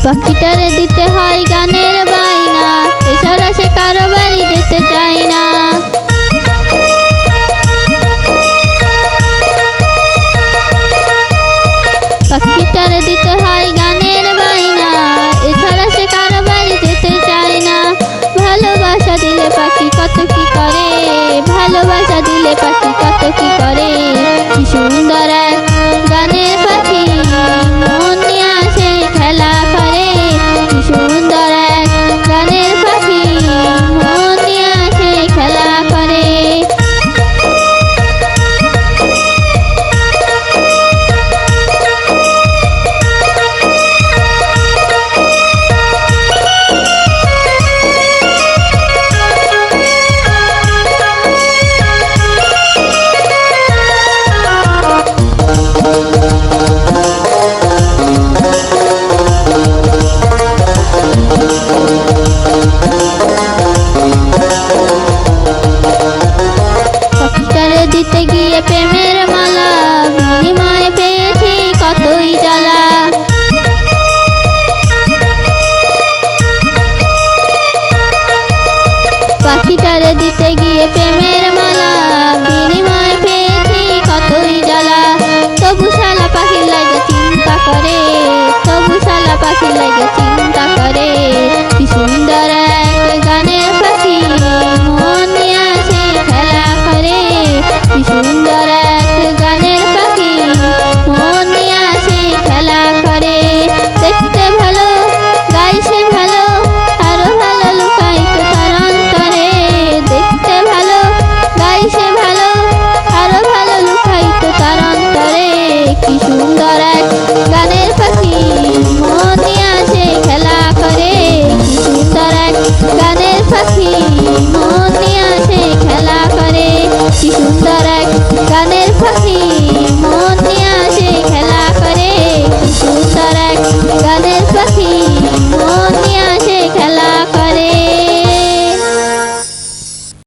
পাখিটারে দিতে হয় গানের বাইনা, এছাড়া সে কারো বাড়ি যেতে চায় না। পাখিটারে দিতে হয় গানের বাইনা, এছাড়া সে কারো বাড়ি যেতে চায় না। ভালোবাসা দিলে পাখি কত কি করে, ভালোবাসা দিলে পাখি কত কি করে। কি সুন্দর এক গানের পাখি মন নিয়ে আসে খেলা করে। কি সুন্দর এক গানের পাখি মন নিয়ে আসে খেলা করে। দিতে গিয়ে প্রেমের মালা, বিনিময়ে পেয়েছি কতই জ্বালা। পাখিটারে দিতে গিয়ে প্রেমের মালা, বিনিময়ে পেয়েছি কতই জ্বালা। তবু শালা পাখির লাগে চিন্তা করে, তবু শালা পাখির লাগে